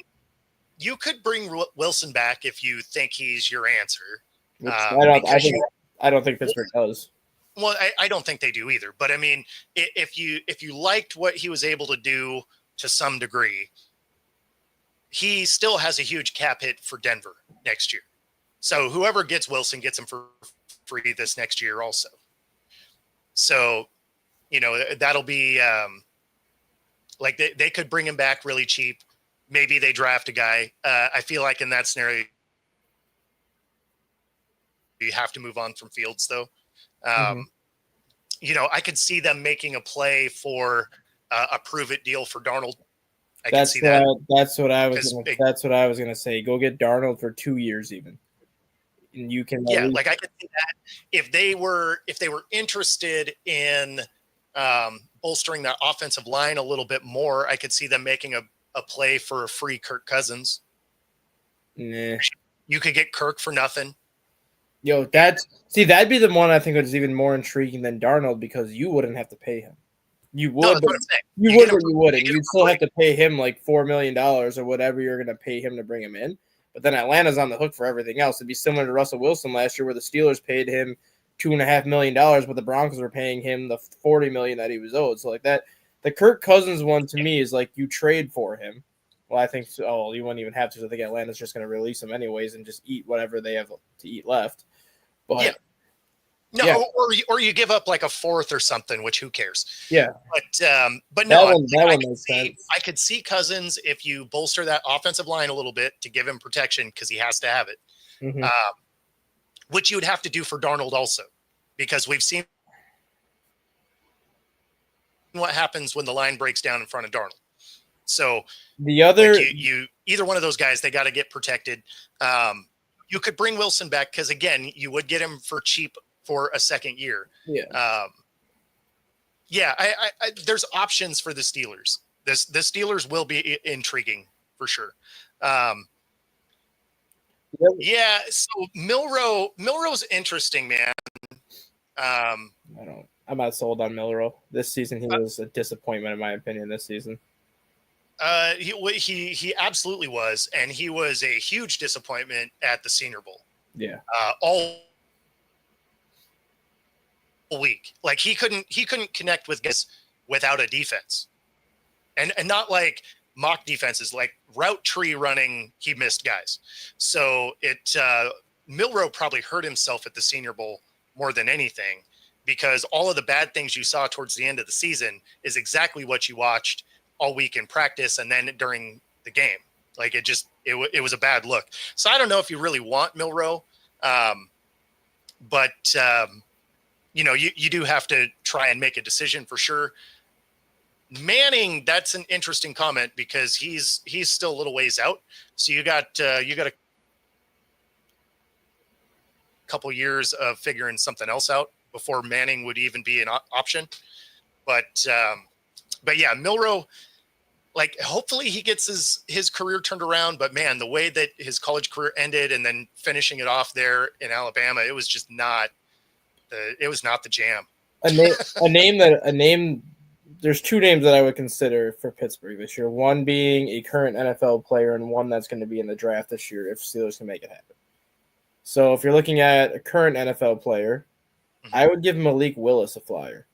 you could bring Wilson back if you think he's your answer. I don't think Pittsburgh does. Well, I don't think they do either. But I mean, if you liked what he was able to do to some degree, he still has a huge cap hit for Denver next year. So whoever gets Wilson gets him for free this next year also. So, that'll be like they could bring him back really cheap. Maybe they draft a guy. I feel like in that scenario, you have to move on from Fields, though. I could see them making a play for a prove-it deal for Darnold. I can see that. That's what I was going to say. Go get Darnold for 2 years, even, and you can. Yeah, like I could see that if they were interested in bolstering that offensive line a little bit more, I could see them making a play for a free Kirk Cousins. Nah. You could get Kirk for nothing. Yo, that'd be the one I think was even more intriguing than Darnold because you wouldn't have to pay him. You would, but you wouldn't. You'd still have to pay him like $4 million or whatever you're going to pay him to bring him in. But then Atlanta's on the hook for everything else. It'd be similar to Russell Wilson last year where the Steelers paid him $2.5 million, but the Broncos were paying him the $40 million that he was owed. So like that, the Kirk Cousins one to me is like you trade for him. Well, I think so. Oh, you wouldn't even have to. So I think Atlanta's just going to release him anyways and just eat whatever they have to eat left. But No, Yeah. or you give up like a fourth or something, which who cares? Yeah. But no, that one makes sense. I could see Cousins if you bolster that offensive line a little bit to give him protection because he has to have it, Mhm. which you would have to do for Darnold also, because we've seen what happens when the line breaks down in front of Darnold. So The other, like you either one of those guys, they got to get protected. You could bring Wilson back because again, you would get him for cheap for a second year. yeah. Yeah, there's options for the Steelers. The Steelers will be intriguing for sure. Yeah, so Milroe's interesting, man. I'm not sold on Milroe. This season, he was a disappointment in my opinion. This season, he absolutely was, and he was a huge disappointment at the Senior Bowl. Yeah. All week, like he couldn't connect with guys without a defense, and not like mock defenses, like route tree running. He missed guys, so Milroe probably hurt himself at the Senior Bowl more than anything, because all of the bad things you saw towards the end of the season is exactly what you watched all week in practice and then during the game. Like it was a bad look. So I don't know if you really want Milroe, but you do have to try and make a decision for sure. Manning, that's an interesting comment because he's still a little ways out. So you got a couple years of figuring something else out before Manning would even be an option. But yeah, Milroe, like hopefully he gets his career turned around. But man, the way that his college career ended and then finishing it off there in Alabama, it was just not the jam. A name. There's two names that I would consider for Pittsburgh this year. One being a current NFL player, and one that's going to be in the draft this year if Steelers can make it happen. So if you're looking at a current NFL player, I would give Malik Willis a flyer.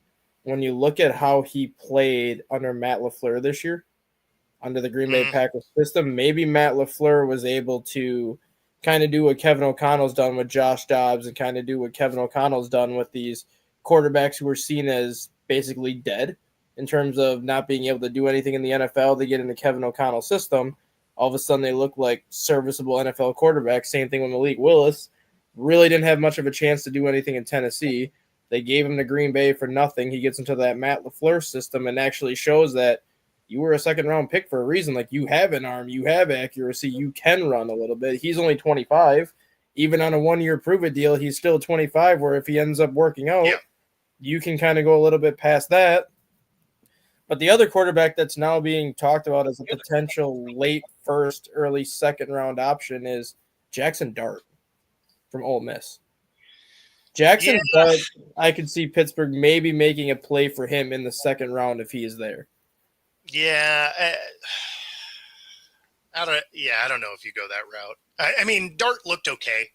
When you look at how he played under Matt LaFleur this year, under the Green Bay Packers system, maybe Matt LaFleur was able to kind of do what Kevin O'Connell's done with Josh Dobbs and kind of do what Kevin O'Connell's done with these quarterbacks who were seen as basically dead in terms of not being able to do anything in the NFL. They get in the Kevin O'Connell system. All of a sudden, they look like serviceable NFL quarterbacks. Same thing with Malik Willis. Really didn't have much of a chance to do anything in Tennessee. They gave him to Green Bay for nothing. He gets into that Matt LaFleur system and actually shows that you were a second-round pick for a reason. Like, you have an arm, you have accuracy, you can run a little bit. He's only 25. Even on a one-year prove-it deal, he's still 25, where if he ends up working out, you can kind of go a little bit past that. But the other quarterback that's now being talked about as a potential late first, early second-round option is Jackson Dart from Ole Miss. Jackson Dart, I could see Pittsburgh maybe making a play for him in the second round if he is there. Yeah, I don't know if you go that route. I mean, Dart looked okay.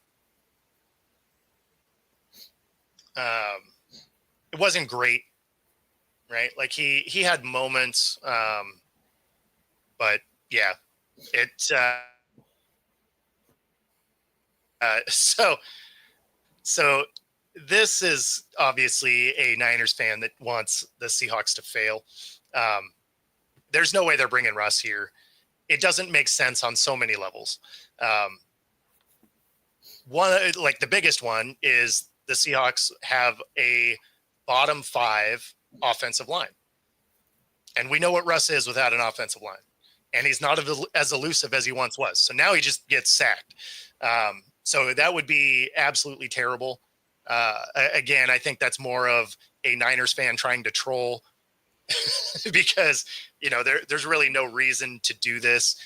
It wasn't great, right? Like he had moments, but yeah, so this is obviously a Niners fan that wants the Seahawks to fail. There's no way they're bringing Russ here. It doesn't make sense on so many levels. Like the biggest one is the Seahawks have a bottom 5 offensive line. And we know what Russ is without an offensive line. And he's not as elusive as he once was. So now he just gets sacked. So that would be absolutely terrible. Again, I think that's more of a Niners fan trying to troll because, there's really no reason to do this.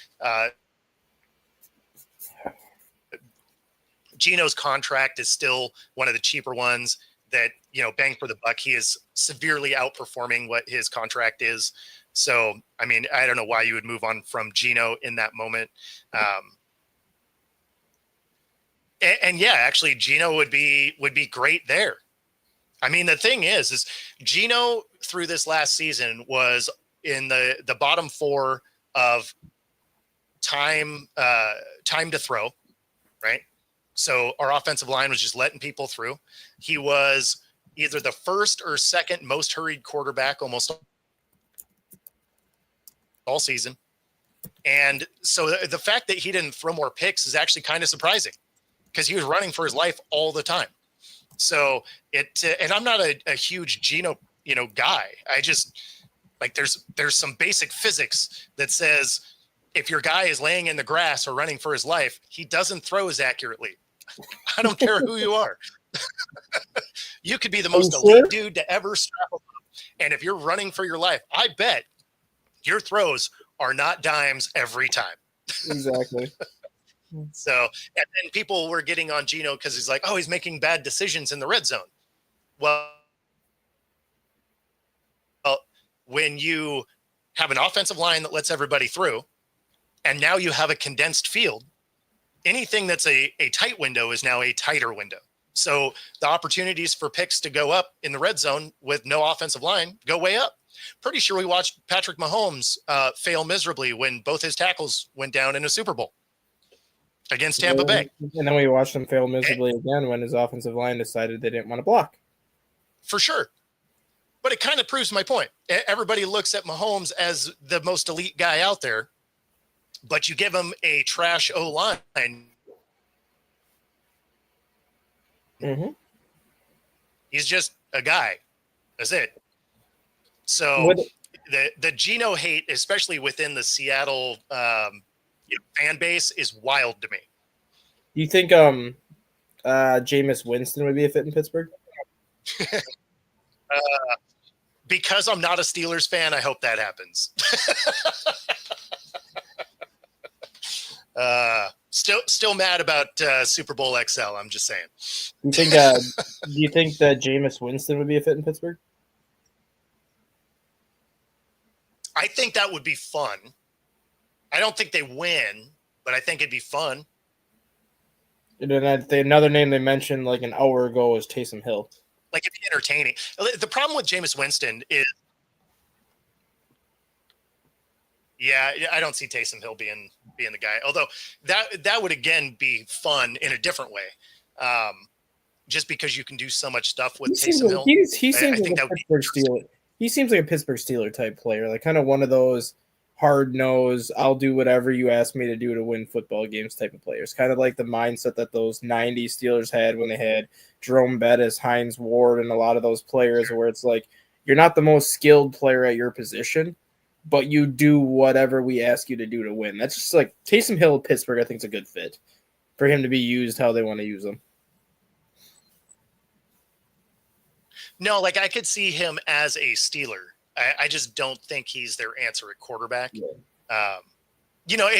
Geno's contract is still one of the cheaper ones that, bang for the buck. He is severely outperforming what his contract is. So, I mean, I don't know why you would move on from Geno in that moment. And yeah, actually Geno would be great there. I mean, the thing is Geno through this last season was in the bottom 4 of time to throw, right? So our offensive line was just letting people through. He was either the first or second most hurried quarterback almost all season. And so the fact that he didn't throw more picks is actually kind of surprising because he was running for his life all the time. So and I'm not a huge Geno, guy. I just like there's some basic physics that says if your guy is laying in the grass or running for his life, he doesn't throw as accurately. I don't care who you are. You could be the most elite dude to ever strap up. And if you're running for your life, I bet your throws are not dimes every time. Exactly. So, and then people were getting on Geno because he's like, oh, he's making bad decisions in the red zone. Well, when you have an offensive line that lets everybody through, and now you have a condensed field, anything that's a tight window is now a tighter window. So the opportunities for picks to go up in the red zone with no offensive line go way up. Pretty sure we watched Patrick Mahomes fail miserably when both his tackles went down in a Super Bowl against Tampa Bay. And then we watched him fail miserably again when his offensive line decided they didn't want to block. For sure. But it kind of proves my point. Everybody looks at Mahomes as the most elite guy out there, but you give him a trash O-line. Mm-hmm. He's just a guy. That's it. So the Geno hate, especially within the Seattle fan base, is wild to me. Do you think Jameis Winston would be a fit in Pittsburgh? Because I'm not a Steelers fan, I hope that happens. Still mad about Super Bowl XL. I'm just saying. Do you think that Jameis Winston would be a fit in Pittsburgh? I think that would be fun. I don't think they win, but I think it'd be fun. And then another name they mentioned like an hour ago was Taysom Hill. Like, it'd be entertaining. The problem with Jameis Winston is, I don't see Taysom Hill being the guy. Although that would again be fun in a different way, just because you can do so much stuff with Taysom Hill. He seems like a Pittsburgh Steeler. He seems like a Pittsburgh Steeler type player, like kind of one of those hard-nosed, I'll do whatever you ask me to do to win football games type of players. Kind of like the mindset that those 90s Steelers had when they had Jerome Bettis, Hines Ward, and a lot of those players where it's like, you're not the most skilled player at your position, but you do whatever we ask you to do to win. That's just like Taysom Hill, Pittsburgh, I think is a good fit for him to be used how they want to use him. No, like I could see him as a Steeler. I just don't think he's their answer at quarterback. Yeah.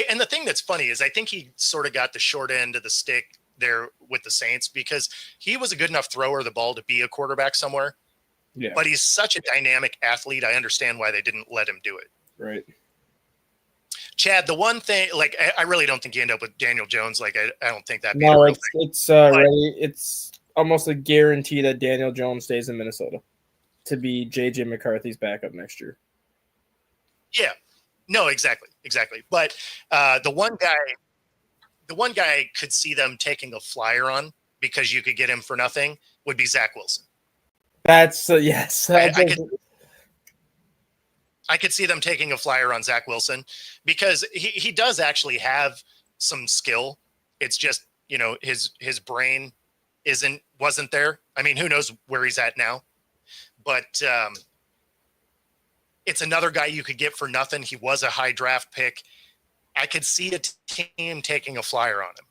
And the thing that's funny is I think he sort of got the short end of the stick there with the Saints because he was a good enough thrower of the ball to be a quarterback somewhere. Yeah. But he's such a dynamic athlete. I understand why they didn't let him do it. Right. Chad, the one thing, like, I really don't think you end up with Daniel Jones. Like, I don't think that'd be no, a real thing. It's almost a guarantee that Daniel Jones stays in Minnesota to be J.J. McCarthy's backup next year. Yeah, no, exactly. But the one guy I could see them taking a flyer on because you could get him for nothing would be Zach Wilson. That's yes. I could see them taking a flyer on Zach Wilson because he does actually have some skill. It's just, his brain wasn't there. I mean, who knows where he's at now? But it's another guy you could get for nothing. He was a high draft pick. I could see a team taking a flyer on him.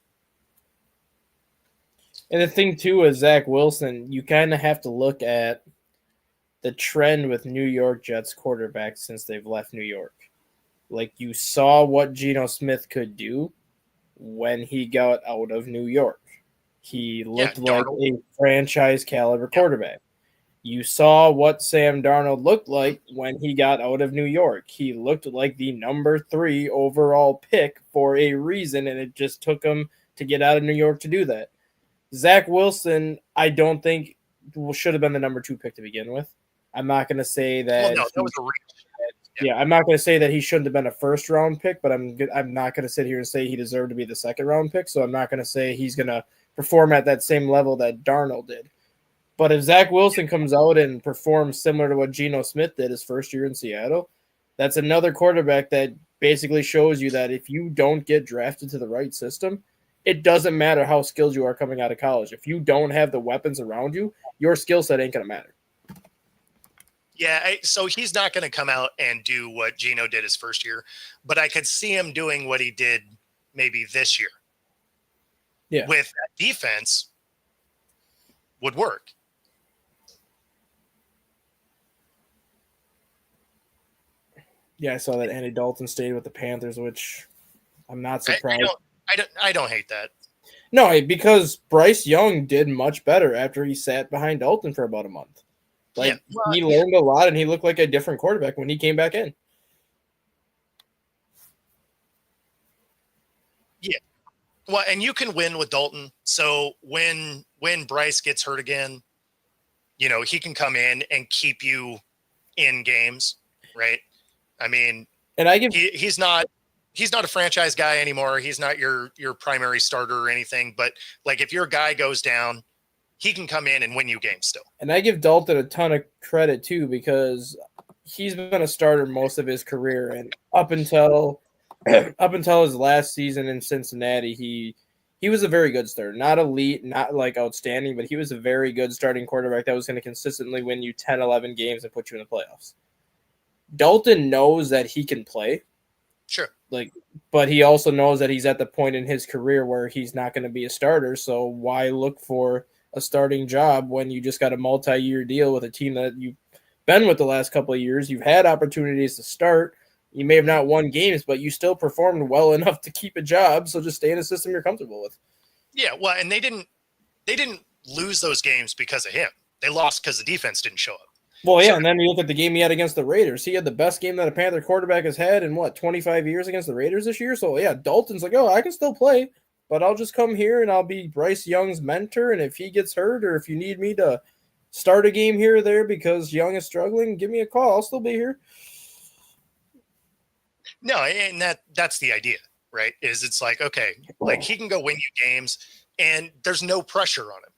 And the thing, too, is Zach Wilson, you kind of have to look at the trend with New York Jets quarterbacks since they've left New York. Like, you saw what Geno Smith could do when he got out of New York. He looked like a franchise caliber quarterback. You saw what Sam Darnold looked like when he got out of New York. He looked like the number 3 overall pick for a reason, and it just took him to get out of New York to do that. Zach Wilson, I don't think should have been the number 2 pick to begin with. I'm not going to say that. Well, no, that was a reach. Yeah, I'm not going to say that he shouldn't have been a first-round pick, but I'm not going to sit here and say he deserved to be the second-round pick. So I'm not going to say he's going to perform at that same level that Darnold did. But if Zach Wilson comes out and performs similar to what Geno Smith did his first year in Seattle, that's another quarterback that basically shows you that if you don't get drafted to the right system, it doesn't matter how skilled you are coming out of college. If you don't have the weapons around you, your skill set ain't going to matter. Yeah, so he's not going to come out and do what Geno did his first year, but I could see him doing what he did maybe this year. Yeah. With that defense would work. Yeah, I saw that Andy Dalton stayed with the Panthers, which I'm not surprised. I don't hate that. No, because Bryce Young did much better after he sat behind Dalton for about a month. Like, he learned a lot, and he looked like a different quarterback when he came back in. Yeah. Well, and you can win with Dalton. So when Bryce gets hurt again, you know, he can come in and keep you in games, right? I mean, and he's not a franchise guy anymore. He's not your primary starter or anything. But like, if your guy goes down, he can come in and win you games still. And I give Dalton a ton of credit too, because he's been a starter most of his career, and up until his last season in Cincinnati, he was a very good starter. Not elite, not like outstanding, but he was a very good starting quarterback that was going to consistently win you 10, 11 games and put you in the playoffs. Dalton knows that he can play. Sure. But he also knows that he's at the point in his career where he's not going to be a starter. So why look for a starting job when you just got a multi-year deal with a team that you've been with the last couple of years? You've had opportunities to start. You may have not won games, but you still performed well enough to keep a job. So just stay in a system you're comfortable with. Yeah. Well, and they didn't lose those games because of him. They lost because the defense didn't show up. Well, yeah, and then you look at the game he had against the Raiders. He had the best game that a Panther quarterback has had in, 25 years against the Raiders this year? So, yeah, Dalton's like, I can still play, but I'll just come here and I'll be Bryce Young's mentor, and if he gets hurt or if you need me to start a game here or there because Young is struggling, give me a call. I'll still be here. No, and that's the idea, right? Is it's like, okay, like he can go win you games, and there's no pressure on him.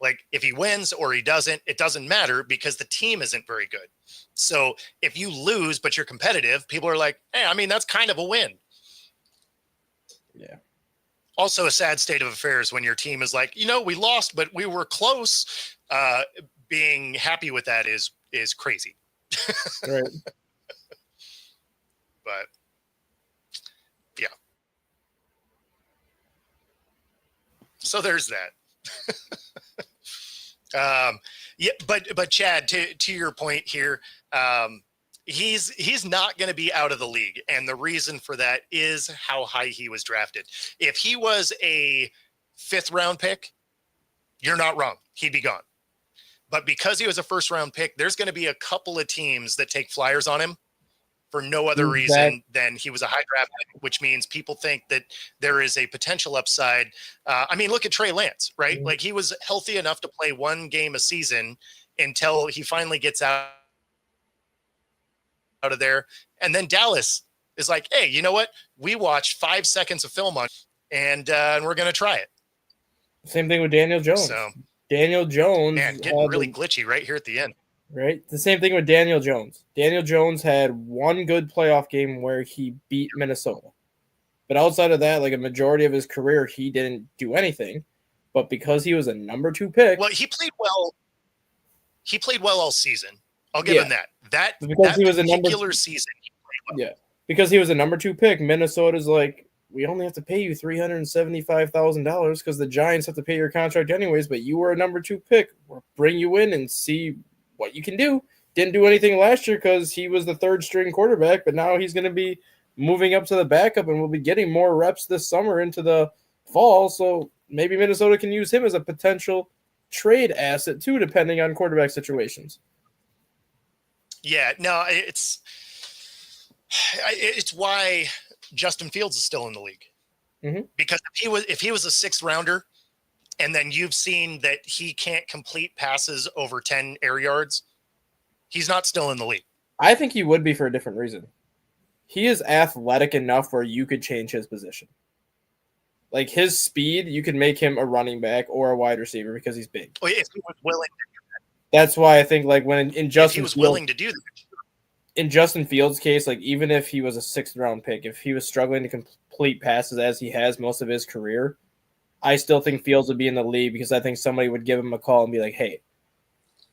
Like, if he wins or he doesn't, it doesn't matter because the team isn't very good. So if you lose, but you're competitive, people are like, hey, I mean, that's kind of a win. Yeah. Also a sad state of affairs when your team is like, we lost, but we were close. Being happy with that is crazy. Right. But yeah. So there's that. Yeah, but Chad, to your point here, he's not going to be out of the league, and the reason for that is how high he was drafted. If he was a 5th round pick, you're not wrong. He'd be gone. But because he was a 1st round pick, there's going to be a couple of teams that take flyers on him for no other reason than he was a high draft pick, which means people think that there is a potential upside. I mean, look at Trey Lance, right? Mm-hmm. Like, he was healthy enough to play 1 game a season until he finally gets out of there. And then Dallas is like, hey, you know what? We watched 5 seconds of film on, and we're going to try it. Same thing with Daniel Jones. So Daniel Jones, man, getting really glitchy right here at the end. Right? The same thing with Daniel Jones. Daniel Jones had 1 good playoff game where he beat Minnesota. But outside of that, like a majority of his career, he didn't do anything. But because he was a number 2 pick. Well, he played well. He played well all season. I'll give him that. Because he was a particular season, he played well. Yeah. Because he was a number 2 pick, Minnesota's like, we only have to pay you $375,000 because the Giants have to pay your contract anyways, but you were a number 2 pick. We'll bring you in and see what you can do. Didn't do anything last year because he was the 3rd string quarterback, but now he's going to be moving up to the backup and will be getting more reps this summer into the fall. So maybe Minnesota can use him as a potential trade asset too, depending on quarterback situations. Yeah, no, it's why Justin Fields is still in the league. Mm-hmm. Because if he was a 6th rounder, and then you've seen that he can't complete passes over 10 air yards, he's not still in the league. I think he would be for a different reason. He is athletic enough where you could change his position. Like his speed, you can make him a running back or a wide receiver because he's big. Oh, if he was willing, That's why I think like when in if Justin he was Fields, willing to do that. in Justin Fields' case, like even if he was a 6th round pick, if he was struggling to complete passes as he has most of his career, I still think Fields would be in the league because I think somebody would give him a call and be like, hey,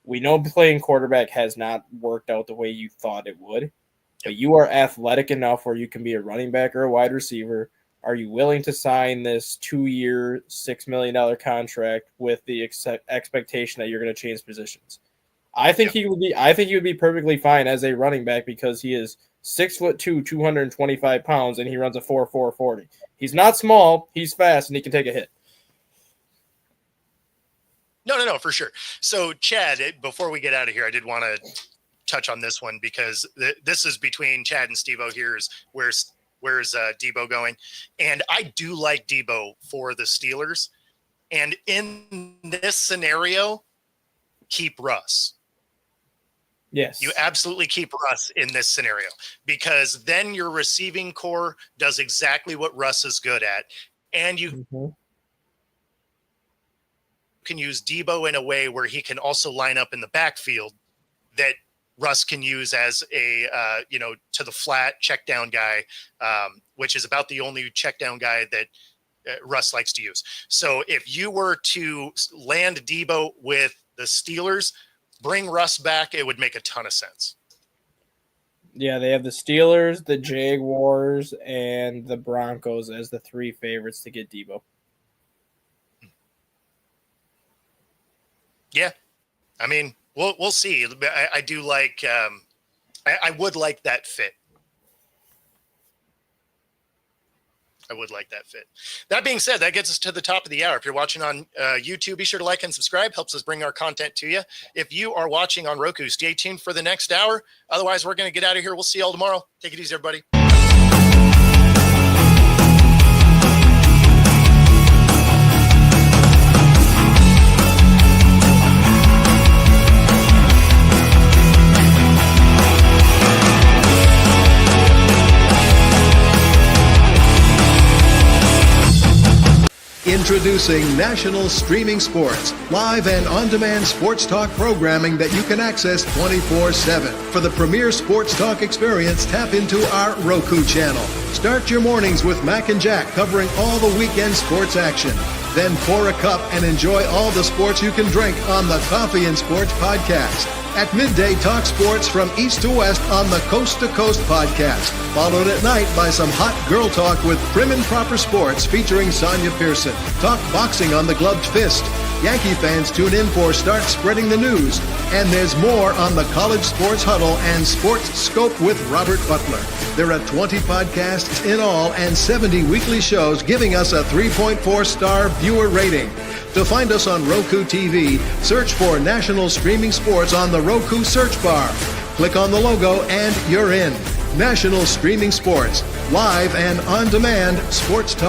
we know playing quarterback has not worked out the way you thought it would, but you are athletic enough where you can be a running back or a wide receiver. Are you willing to sign this 2-year, $6 million contract with the expectation that you're going to change positions? I think he would be. I think he would be perfectly fine as a running back because he is 6'2", 225 pounds, and he runs a 4.4 40. He's not small. He's fast, and he can take a hit. No, for sure. So, Chad, before we get out of here, I did want to touch on this one because this is between Chad and Steve-O. Here's where's Debo going, and I do like Debo for the Steelers. And in this scenario, keep Russ. Yes. You absolutely keep Russ in this scenario because then your receiving core does exactly what Russ is good at. And you can use Debo in a way where he can also line up in the backfield that Russ can use as a, to the flat check down guy, which is about the only check down guy that Russ likes to use. So if you were to land Debo with the Steelers, bring Russ back, it would make a ton of sense. Yeah, they have the Steelers, the Jaguars, and the Broncos as the 3 favorites to get Debo. Yeah. I mean, we'll see. I do like I would like that fit. I would like that fit. That being said, that gets us to the top of the hour. If you're watching on YouTube, be sure to like and subscribe. Helps us bring our content to you. If you are watching on Roku, stay tuned for the next hour. Otherwise, we're going to get out of here. We'll see you all tomorrow. Take it easy, everybody. Introducing National Streaming Sports, live and on-demand sports talk programming that you can access 24/7. For the premier sports talk experience, tap into our Roku channel. Start your mornings with Mac and Jack covering all the weekend sports action. Then pour a cup and enjoy all the sports you can drink on the Coffee and Sports podcast. At midday, talk sports from east to west on the Coast to Coast podcast. Followed at night by some hot girl talk with Prim and Proper Sports featuring Sonia Pearson. Talk boxing on the Gloved Fist. Yankee fans tune in for Start Spreading the News. And there's more on the College Sports Huddle and Sports Scope with Robert Butler. There are 20 podcasts in all and 70 weekly shows giving us a 3.4-star viewer rating. To find us on Roku TV, search for National Streaming Sports on the Roku search bar. Click on the logo and you're in. National Streaming Sports, live and on-demand sports talk.